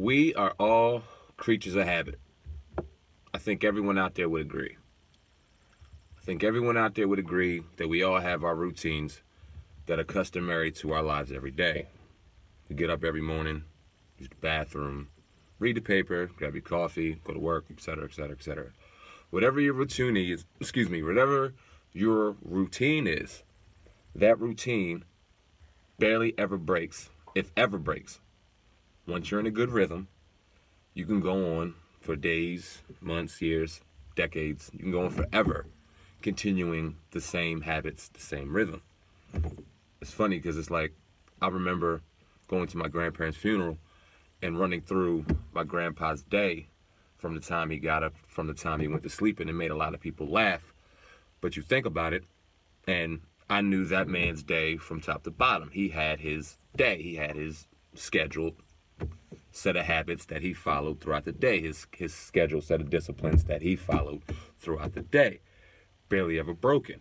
We are all creatures of habit. I think everyone out there would agree. I think everyone out there would agree that we all have our routines that are customary to our lives every day. We get up every morning, use the bathroom, read the paper, grab your coffee, go to work, etc., etc., etc. Whatever your routine is, whatever your routine is, that routine barely ever breaks, if ever breaks. Once you're in a good rhythm, you can go on for days, months, years, decades. You can go on forever, continuing the same habits, the same rhythm. It's funny because it's like, I remember going to my grandparents' funeral and running through my grandpa's day from the time he got up, from the time he went to sleep, and it made a lot of people laugh. But you think about it, and I knew that man's day from top to bottom. He had his day. He had his scheduled set of habits that he followed throughout the day, his scheduled set of disciplines that he followed throughout the day, barely ever broken.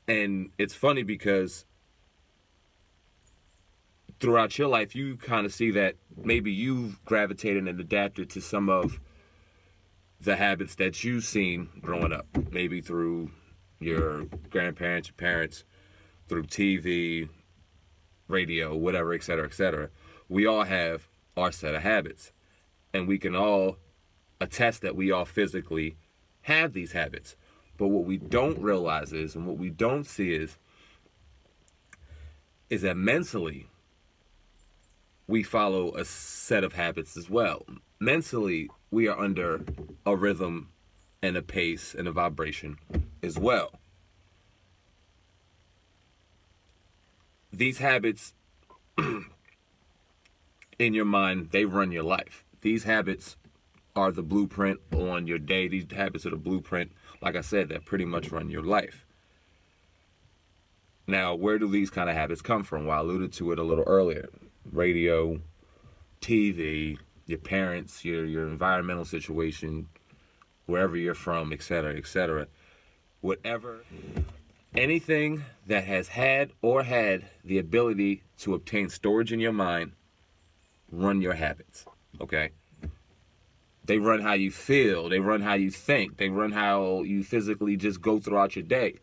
And it's funny because throughout your life, you kind of see that maybe you've gravitated and adapted to some of the habits that you've seen growing up, maybe through your grandparents, your parents, through TV, radio, whatever, etc., etc. We all have our set of habits, and we can all attest that we all physically have these habits. But what we don't realize is, and what we don't see is that mentally we follow a set of habits as well. Mentally, we are under a rhythm and a pace and a vibration as well. These habits in your mind, they run your life. These habits are the blueprint on your day. These habits are the blueprint, like I said, that pretty much run your life. Now, where do these kind of habits come from? Well, I alluded to it a little earlier. Radio, TV, your parents, your environmental situation, wherever you're from, etc., etc. Whatever, anything that has had or had the ability to obtain storage in your mind, run your habits, okay? They run how you feel. They run how you think. They run how you physically just go throughout your day.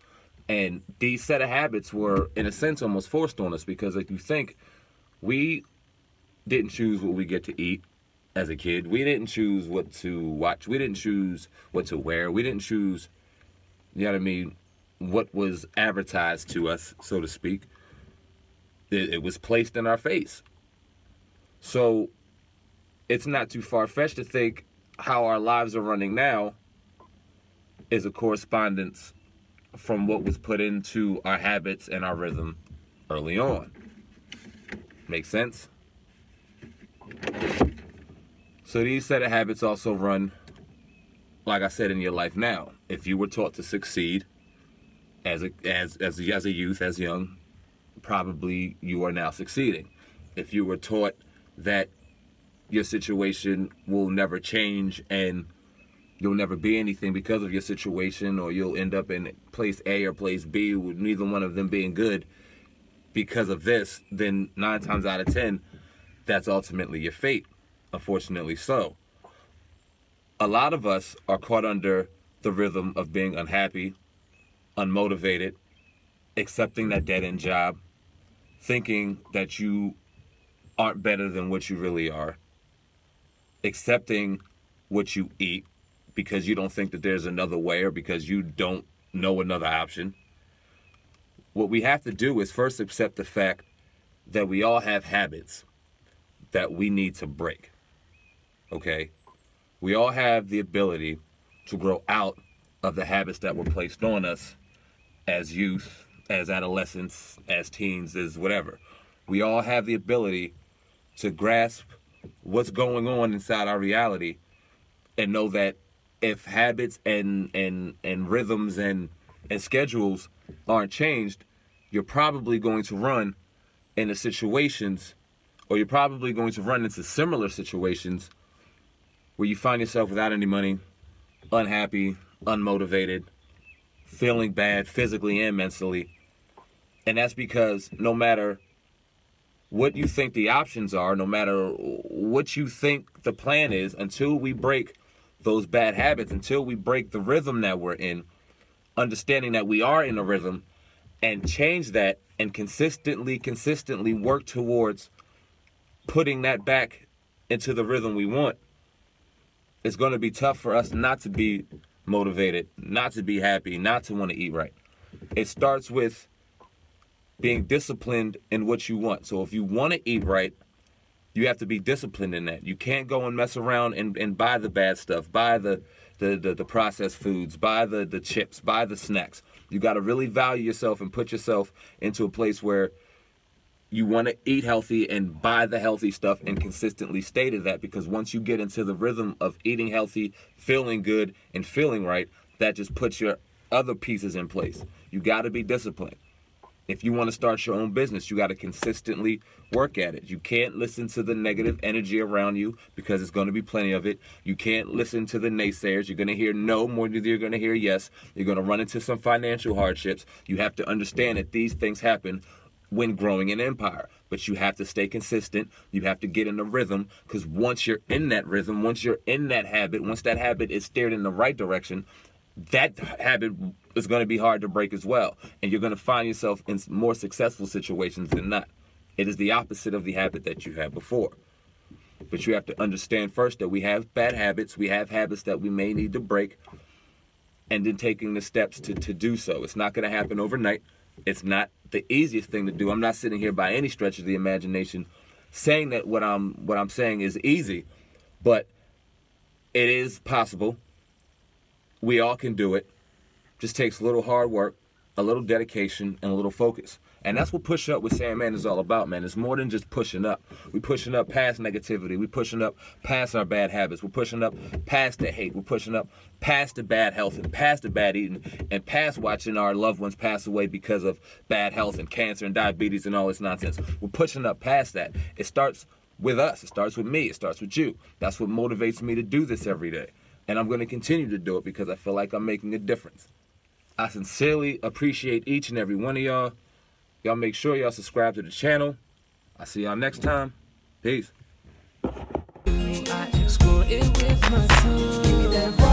And these set of habits were, in a sense, almost forced on us because if you think, we didn't choose what we get to eat as a kid. We didn't choose what to watch. We didn't choose what to wear. We didn't choose, you know what I mean, what was advertised to us, so to speak. It was placed in our face. So it's not too far-fetched to think how our lives are running now is a correspondence from what was put into our habits and our rhythm early on. Make sense? So these set of habits also run, like I said, in your life now. If you were taught to succeed as a youth, as young, probably you are now succeeding. If you were taught that your situation will never change and you'll never be anything because of your situation, or you'll end up in place A or place B with neither one of them being good because of this, then 9 times out of 10, that's ultimately your fate, unfortunately so. A lot of us are caught under the rhythm of being unhappy, unmotivated, accepting that dead-end job, thinking that you aren't better than what you really are, accepting what you eat because you don't think that there's another way or because you don't know another option. What we have to do is first accept the fact that we all have habits that we need to break, okay? We all have the ability to grow out of the habits that were placed on us as youth, as adolescents, as teens, as whatever. We all have the ability to grasp what's going on inside our reality and know that if habits and rhythms and schedules aren't changed, you're probably going to run into situations, or you're probably going to run into similar situations where you find yourself without any money, unhappy, unmotivated, feeling bad physically and mentally. And that's because no matter what you think the options are, no matter what you think the plan is, until we break those bad habits, until we break the rhythm that we're in, understanding that we are in a rhythm, and change that and consistently work towards putting that back into the rhythm we want. It's going to be tough for us not to be motivated, not to be happy, not to want to eat right. It starts with being disciplined in what you want. So if you want to eat right, you have to be disciplined in that. You can't go and mess around and buy the bad stuff, buy the processed foods, buy the chips, buy the snacks. You got to really value yourself and put yourself into a place where you want to eat healthy and buy the healthy stuff and consistently stay to that, because once you get into the rhythm of eating healthy, feeling good, and feeling right, that just puts your other pieces in place. You got to be disciplined. If you want to start your own business, you got to consistently work at it. You can't listen to the negative energy around you, because there's going to be plenty of it. You can't listen to the naysayers. You're going to hear no more than you're going to hear yes. You're going to run into some financial hardships. You have to understand that these things happen when growing an empire. But you have to stay consistent. You have to get in the rhythm, because once you're in that rhythm, once you're in that habit, once that habit is steered in the right direction, that habit is going to be hard to break as well. And you're going to find yourself in more successful situations than not. It is the opposite of the habit that you had before. But you have to understand first that we have bad habits. We have habits that we may need to break, and then taking the steps to do so. It's not going to happen overnight. It's not the easiest thing to do. I'm not sitting here by any stretch of the imagination saying that what I'm saying is easy, but it is possible. We all can do it. Just takes a little hard work, a little dedication, and a little focus. And that's what pushing up with SamAnt is all about, man. It's more than just pushing up. We're pushing up past negativity. We're pushing up past our bad habits. We're pushing up past the hate. We're pushing up past the bad health and past the bad eating and past watching our loved ones pass away because of bad health and cancer and diabetes and all this nonsense. We're pushing up past that. It starts with us. It starts with me. It starts with you. That's what motivates me to do this every day. And I'm going to continue to do it because I feel like I'm making a difference. I sincerely appreciate each and every one of y'all. Y'all make sure y'all subscribe to the channel. I'll see y'all next time. Peace. I explore it with my son.